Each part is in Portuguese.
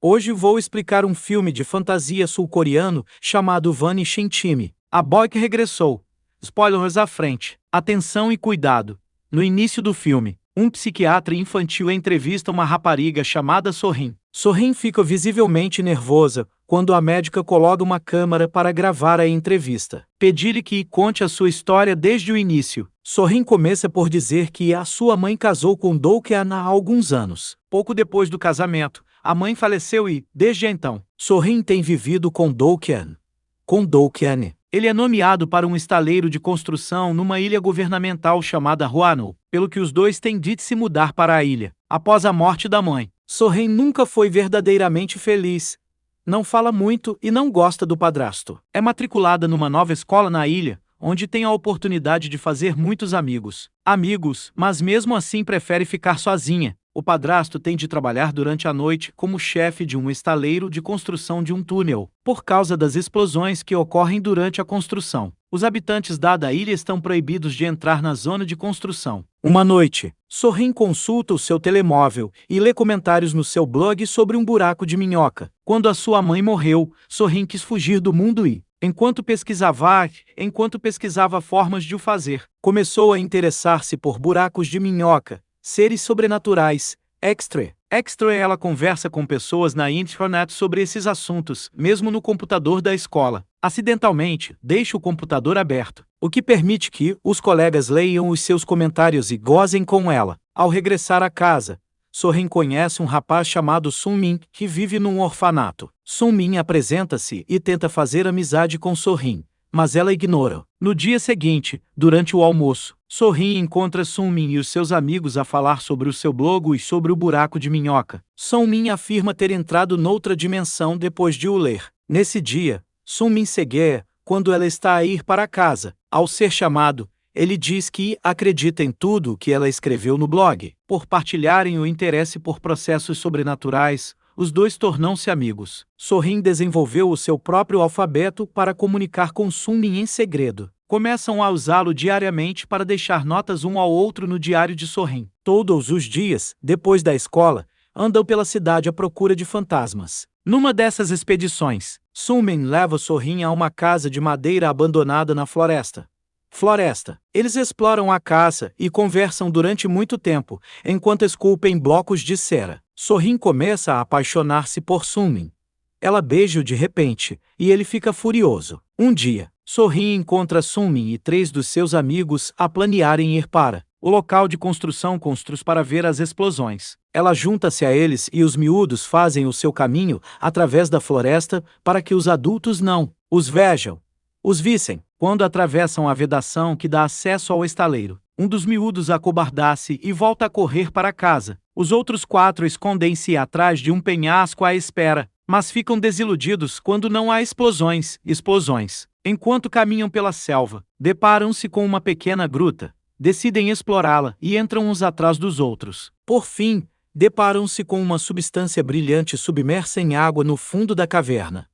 Hoje vou explicar um filme de fantasia sul-coreano chamado Vanishing Time. A Boy que regressou. Spoilers à frente. Atenção e cuidado. No início do filme, um psiquiatra infantil entrevista uma rapariga chamada Sorin. Sorin fica visivelmente nervosa quando a médica coloca uma câmera para gravar a entrevista. Pede-lhe que conte a sua história desde o início. Sorin começa por dizer que a sua mãe casou com Do-kwan há alguns anos. Pouco depois do casamento, a mãe faleceu e, desde então, Sorin tem vivido com Do-kwan. Ele é nomeado para um estaleiro de construção numa ilha governamental chamada Hwano, pelo que os dois têm de se mudar para a ilha. Após a morte da mãe, Sorin nunca foi verdadeiramente feliz. Não fala muito e não gosta do padrasto. É matriculada numa nova escola na ilha, onde tem a oportunidade de fazer muitos amigos, mas mesmo assim prefere ficar sozinha. O padrasto tem de trabalhar durante a noite como chefe de um estaleiro de construção de um túnel, por causa das explosões que ocorrem durante a construção. Os habitantes da ilha estão proibidos de entrar na zona de construção. Uma noite, Sorin consulta o seu telemóvel e lê comentários no seu blog sobre um buraco de minhoca. Quando a sua mãe morreu, Sorin quis fugir do mundo e, enquanto pesquisava formas de o fazer, começou a interessar-se por buracos de minhoca, seres sobrenaturais, ela conversa com pessoas na internet sobre esses assuntos, mesmo no computador da escola. Acidentalmente, deixa o computador aberto, o que permite que os colegas leiam os seus comentários e gozem com ela. Ao regressar à casa, Sorin conhece um rapaz chamado Sun-min, que vive num orfanato. Sun-min apresenta-se e tenta fazer amizade com Sorin, mas ela ignora. No dia seguinte, durante o almoço, Sorin encontra Sun-min e os seus amigos a falar sobre o seu blog e sobre o buraco de minhoca. Sun-min afirma ter entrado noutra dimensão depois de o ler. Nesse dia, Sun-min segue quando ela está a ir para casa. Ao ser chamado, ele diz que acredita em tudo o que ela escreveu no blog. Por partilharem o interesse por processos sobrenaturais, os dois tornam-se amigos. Sorin desenvolveu o seu próprio alfabeto para comunicar com Sun-min em segredo. Começam a usá-lo diariamente para deixar notas um ao outro no diário de Sorin. Todos os dias, depois da escola, andam pela cidade à procura de fantasmas. Numa dessas expedições, Sun-min leva Sorin a uma casa de madeira abandonada na floresta. Eles exploram a casa e conversam durante muito tempo, enquanto esculpem blocos de cera. Sorin começa a apaixonar-se por Sun-min. Ela beija-o de repente, e ele fica furioso. Um dia, Sorin encontra Sun-min e 3 dos seus amigos a planearem ir para o local de construção para ver as explosões. Ela junta-se a eles e os miúdos fazem o seu caminho através da floresta para que os adultos não os vissem. Quando atravessam a vedação que dá acesso ao estaleiro, um dos miúdos acobarda-se e volta a correr para casa. Os outros 4 escondem-se atrás de um penhasco à espera, mas ficam desiludidos quando não há explosões. Enquanto caminham pela selva, deparam-se com uma pequena gruta, decidem explorá-la e entram uns atrás dos outros. Por fim, deparam-se com uma substância brilhante submersa em água no fundo da caverna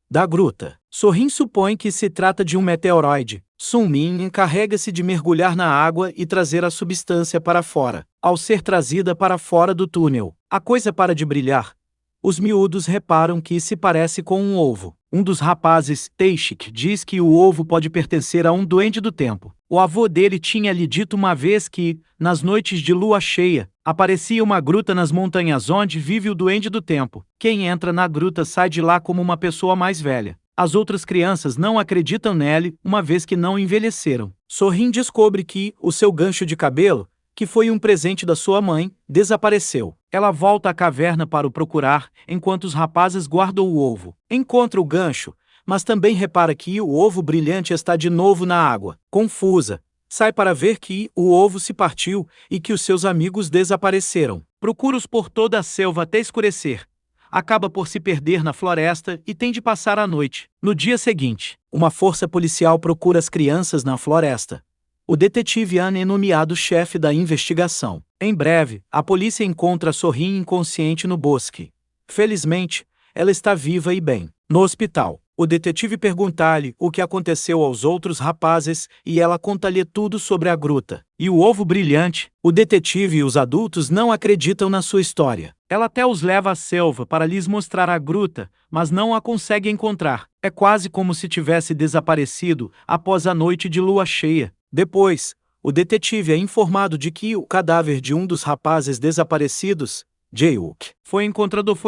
da gruta. Sorin supõe que se trata de um meteoroide. Sun-min encarrega-se de mergulhar na água e trazer a substância para fora. Ao ser trazida para fora do túnel, a coisa para de brilhar. Os miúdos reparam que se parece com um ovo. Um dos rapazes, Taeshik, diz que o ovo pode pertencer a um duende do tempo. O avô dele tinha lhe dito uma vez que, nas noites de lua cheia, aparecia uma gruta nas montanhas onde vive o duende do tempo. Quem entra na gruta sai de lá como uma pessoa mais velha. As outras crianças não acreditam nele, uma vez que não envelheceram. Sorin descobre que o seu gancho de cabelo, que foi um presente da sua mãe, desapareceu. Ela volta à caverna para o procurar, enquanto os rapazes guardam o ovo. Encontra o gancho, mas também repara que o ovo brilhante está de novo na água. Confusa, sai para ver que o ovo se partiu e que os seus amigos desapareceram. Procura-os por toda a selva até escurecer. Acaba por se perder na floresta e tem de passar a noite. No dia seguinte, uma força policial procura as crianças na floresta. O detetive Anne é nomeado chefe da investigação. Em breve, a polícia encontra Sorin inconsciente no bosque. Felizmente, ela está viva e bem. No hospital, O detetive pergunta-lhe o que aconteceu aos outros rapazes e ela conta-lhe tudo sobre a gruta. E o ovo brilhante, o detetive e os adultos não acreditam na sua história. Ela até os leva à selva para lhes mostrar a gruta, mas não a consegue encontrar. É quase como se tivesse desaparecido após a noite de lua cheia. Depois, o detetive é informado de que o cadáver de um dos rapazes desaparecidos, Jae-wook, foi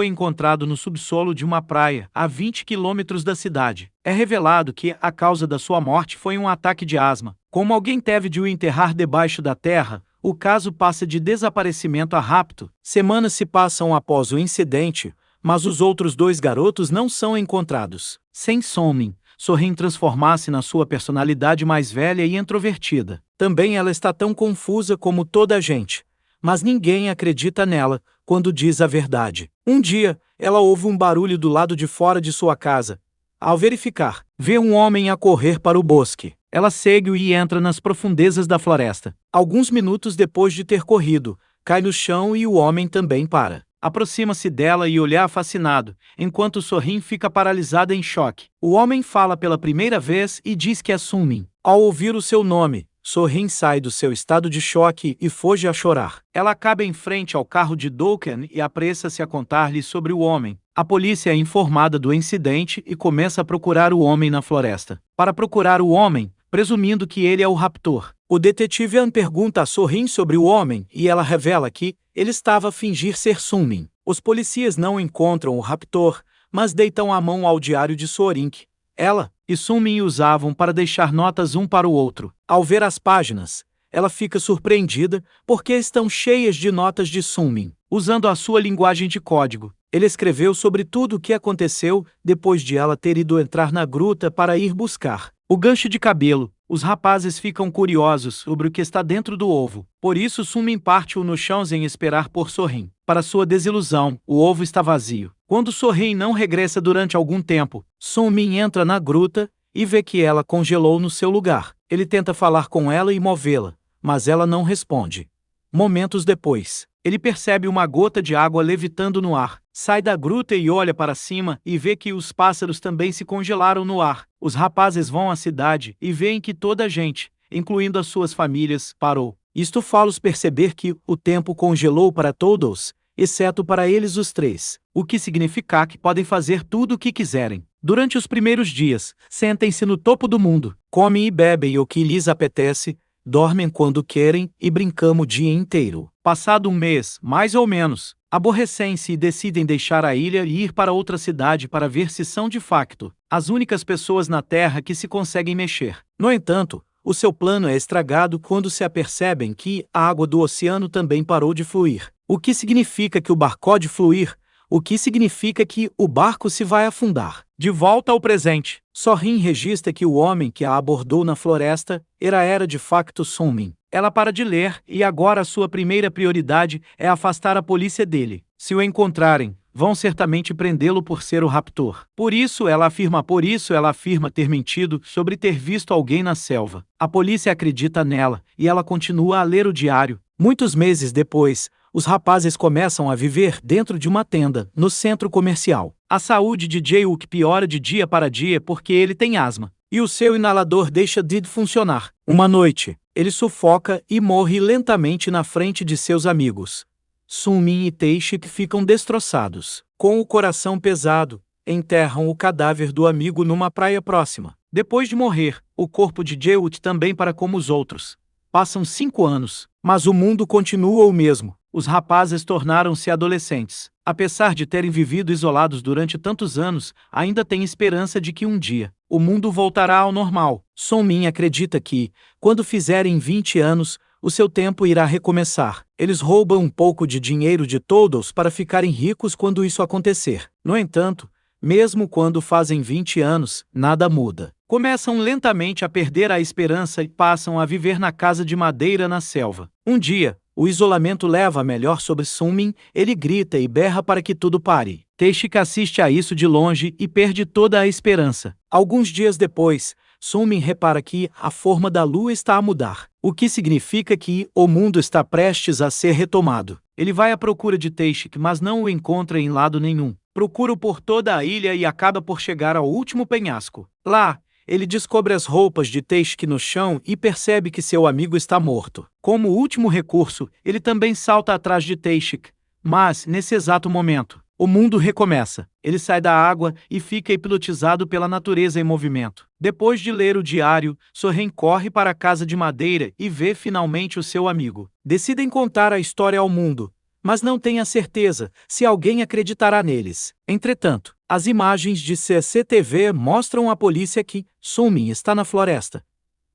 encontrado no subsolo de uma praia, a 20 quilômetros da cidade. É revelado que a causa da sua morte foi um ataque de asma. Como alguém teve de o enterrar debaixo da terra, o caso passa de desaparecimento a rapto. Semanas se passam após o incidente, mas os outros dois garotos não são encontrados. Sem Sunmin, So-Rin transformar-se na sua personalidade mais velha e introvertida. Também ela está tão confusa como toda a gente. Mas ninguém acredita nela quando diz a verdade. Um dia, ela ouve um barulho do lado de fora de sua casa. Ao verificar, vê um homem a correr para o bosque. Ela segue-o e entra nas profundezas da floresta. Alguns minutos depois de ter corrido, cai no chão e o homem também para. Aproxima-se dela e olha fascinado, enquanto So-Rin fica paralisada em choque. O homem fala pela primeira vez e diz que é Sunmin. Ao ouvir o seu nome, So-Rin sai do seu estado de choque e foge a chorar. Ela acaba em frente ao carro de Do-Kwan e apressa-se a contar-lhe sobre o homem. A polícia é informada do incidente e começa a procurar o homem na floresta. Para procurar o homem, presumindo que ele é o raptor, o detetive An pergunta a So-Rin sobre o homem e ela revela que ele estava a fingir ser Sunmin. Os policiais não encontram o raptor, mas deitam a mão ao diário de So-Rin que ela e Sunmin usavam para deixar notas um para o outro. Ao ver as páginas, ela fica surpreendida porque estão cheias de notas de Sunmin. Usando a sua linguagem de código, ele escreveu sobre tudo o que aconteceu depois de ela ter ido entrar na gruta para ir buscar o gancho de cabelo. Os rapazes ficam curiosos sobre o que está dentro do ovo. Por isso Sunmin parte-o no chão sem esperar por So-Rin. Para sua desilusão, o ovo está vazio. Quando So-Rin não regressa durante algum tempo, Sunmin entra na gruta e vê que ela congelou no seu lugar. Ele tenta falar com ela e movê-la, mas ela não responde. Momentos depois, ele percebe uma gota de água levitando no ar. Sai da gruta e olha para cima e vê que os pássaros também se congelaram no ar. Os rapazes vão à cidade e veem que toda a gente, incluindo as suas famílias, parou. Isto faz-los perceber que o tempo congelou para todos, exceto para eles os três, o que significa que podem fazer tudo o que quiserem. Durante os primeiros dias, sentem-se no topo do mundo, comem e bebem o que lhes apetece, dormem quando querem e brincam o dia inteiro. Passado um mês, mais ou menos, aborrecem-se e decidem deixar a ilha e ir para outra cidade para ver se são de facto as únicas pessoas na Terra que se conseguem mexer. No entanto, o seu plano é estragado quando se apercebem que a água do oceano também parou de fluir. O que significa que o barco pode fluir? O que significa que o barco se vai afundar. De volta ao presente, So-Rin registra que o homem que a abordou na floresta era de facto Sunmin. Ela para de ler e agora sua primeira prioridade é afastar a polícia dele. Se o encontrarem, vão certamente prendê-lo por ser o raptor. Por isso ela afirma ter mentido sobre ter visto alguém na selva. A polícia acredita nela e ela continua a ler o diário. Muitos meses depois, os rapazes começam a viver dentro de uma tenda, no centro comercial. A saúde de Jae-wook piora de dia para dia porque ele tem asma, e o seu inalador deixa de funcionar. Uma noite, ele sufoca e morre lentamente na frente de seus amigos. Sunmin e Tae-shik ficam destroçados. Com o coração pesado, enterram o cadáver do amigo numa praia próxima. Depois de morrer, o corpo de Jae-wook também para como os outros. Passam 5 anos, mas o mundo continua o mesmo. Os rapazes tornaram-se adolescentes. Apesar de terem vivido isolados durante tantos anos, ainda têm esperança de que um dia o mundo voltará ao normal. Sunmin acredita que, quando fizerem 20 anos, o seu tempo irá recomeçar. Eles roubam um pouco de dinheiro de todos para ficarem ricos quando isso acontecer. No entanto, mesmo quando fazem 20 anos, nada muda. Começam lentamente a perder a esperança e passam a viver na casa de madeira na selva. Um dia, o isolamento leva a melhor sobre Sunmin, ele grita e berra para que tudo pare. Tae-shik assiste a isso de longe e perde toda a esperança. Alguns dias depois, Sunmin repara que a forma da lua está a mudar, o que significa que o mundo está prestes a ser retomado. Ele vai à procura de Tae-shik, mas não o encontra em lado nenhum. procura por toda a ilha e acaba por chegar ao último penhasco. Lá, ele descobre as roupas de Taishik no chão e percebe que seu amigo está morto. Como último recurso, ele também salta atrás de Taishik. Mas, nesse exato momento, o mundo recomeça. Ele sai da água e fica hipnotizado pela natureza em movimento. Depois de ler o diário, Soren corre para a casa de madeira e vê finalmente o seu amigo. Decidem contar a história ao mundo, mas não tem a certeza se alguém acreditará neles. Entretanto, as imagens de CCTV mostram à polícia que Sunmin está na floresta.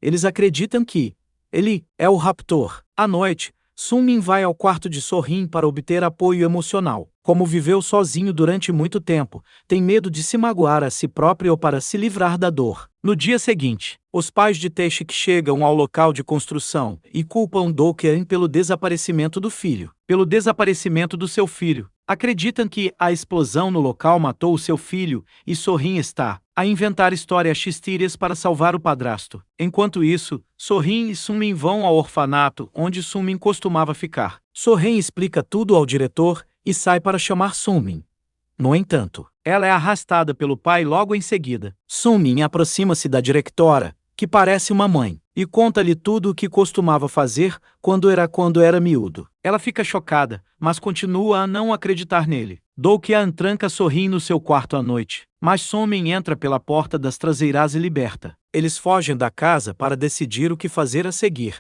Eles acreditam que ele é o raptor. À noite, Sunmin vai ao quarto de Sorin para obter apoio emocional. Como viveu sozinho durante muito tempo, tem medo de se magoar a si próprio ou para se livrar da dor. No dia seguinte, os pais de Taishik chegam ao local de construção e culpam Do-kyeon pelo desaparecimento do filho. Pelo desaparecimento do seu filho, acreditam que a explosão no local matou o seu filho e Sorin está a inventar histórias fictícias para salvar o padrasto. Enquanto isso, Sorin e Sunmin vão ao orfanato onde Sunmin costumava ficar. Sorin explica tudo ao diretor e sai para chamar Sunmin. No entanto, ela é arrastada pelo pai logo em seguida. Sunmin aproxima-se da diretora, que parece uma mãe, e conta-lhe tudo o que costumava fazer quando era miúdo. Ela fica chocada, mas continua a não acreditar nele. Do-kyeon tranca Sorin no seu quarto à noite, mas Sunmin entra pela porta das traseiras e liberta. Eles fogem da casa para decidir o que fazer a seguir.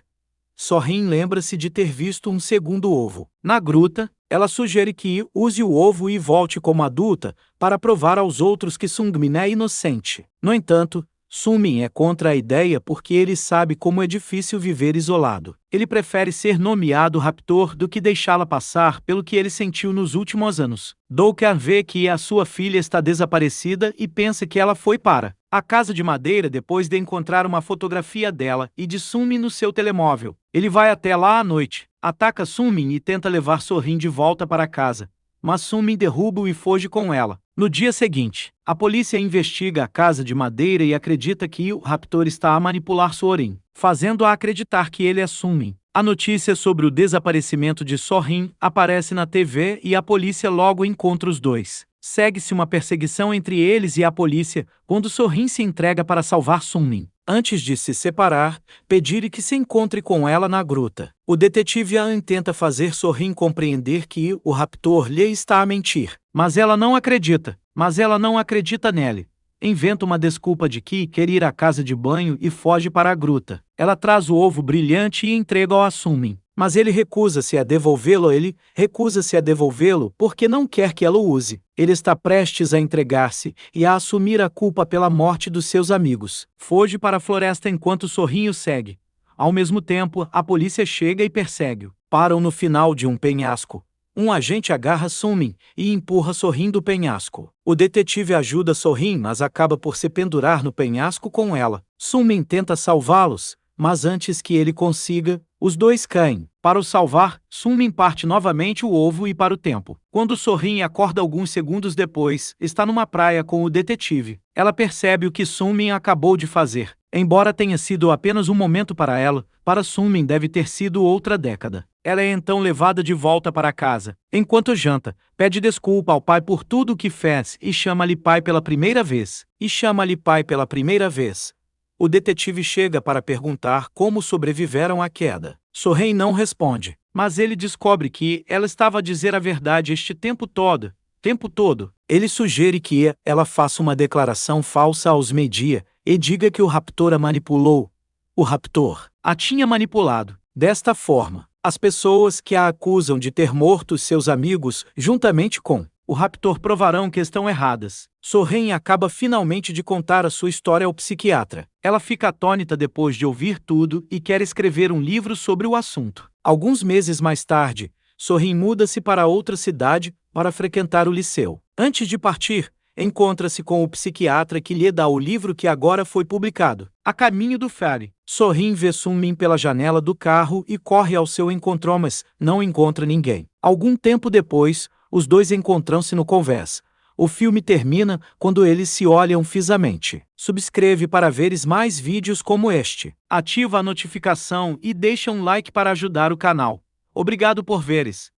Sorin lembra-se de ter visto um segundo ovo. Na gruta, ela sugere que use o ovo e volte como adulta para provar aos outros que Sunmin é inocente. No entanto, Sunmin é contra a ideia porque ele sabe como é difícil viver isolado. Ele prefere ser nomeado raptor do que deixá-la passar pelo que ele sentiu nos últimos anos. Do-kyeon vê que a sua filha está desaparecida e pensa que ela foi para a casa de madeira depois de encontrar uma fotografia dela e de Sunmin no seu telemóvel. Ele vai até lá à noite, ataca Sunmin e tenta levar Sorin de volta para casa, mas Sunmin derruba-o e foge com ela. No dia seguinte, a polícia investiga a casa de madeira e acredita que o raptor está a manipular Sorin, fazendo-a acreditar que ele é Sunmin. A notícia sobre o desaparecimento de Sorin aparece na TV e a polícia logo encontra os dois. Segue-se uma perseguição entre eles e a polícia quando Sorin se entrega para salvar Sunmin. Antes de se separar, pedir que se encontre com ela na gruta. O detetive An tenta fazer Sorin compreender que o raptor lhe está a mentir, mas ela não acredita nele. Inventa uma desculpa de que quer ir à casa de banho e foge para a gruta. Ela traz o ovo brilhante e entrega-o a Sunmin, mas ele recusa-se a devolvê-lo porque não quer que ela o use. Ele está prestes a entregar-se e a assumir a culpa pela morte dos seus amigos. Foge para a floresta enquanto Sorin o segue. Ao mesmo tempo, a polícia chega e persegue-o. Param no final de um penhasco. Um agente agarra Sunmin e empurra Sorin do penhasco. O detetive ajuda Sorin, mas acaba por se pendurar no penhasco com ela. Sunmin tenta salvá-los, mas antes que ele consiga, os dois caem. Para o salvar, Sunmin parte novamente o ovo e para o tempo. Quando Sorin acorda alguns segundos depois, está numa praia com o detetive. Ela percebe o que Sunmin acabou de fazer. Embora tenha sido apenas um momento para ela, para Sunmin deve ter sido outra década. Ela é então levada de volta para casa. Enquanto janta, pede desculpa ao pai por tudo o que fez e chama-lhe pai pela primeira vez. O detetive chega para perguntar como sobreviveram à queda. Sorin não responde, mas ele descobre que ela estava a dizer a verdade este tempo todo. Ele sugere que ela faça uma declaração falsa aos media e diga que o raptor a manipulou. O raptor a tinha manipulado. Desta forma, as pessoas que a acusam de ter morto seus amigos, juntamente com o raptor, provarão que estão erradas. Sorin acaba finalmente de contar a sua história ao psiquiatra. Ela fica atônita depois de ouvir tudo e quer escrever um livro sobre o assunto. Alguns meses mais tarde, Sorin muda-se para outra cidade para frequentar o liceu. Antes de partir, encontra-se com o psiquiatra que lhe dá o livro que agora foi publicado. A caminho do ferry, Sorin vê Sunmin pela janela do carro e corre ao seu encontro, mas não encontra ninguém. Algum tempo depois, os dois encontram-se no convés. O filme termina quando eles se olham fixamente. Subscreve para veres mais vídeos como este. Ativa a notificação e deixa um like para ajudar o canal. Obrigado por veres.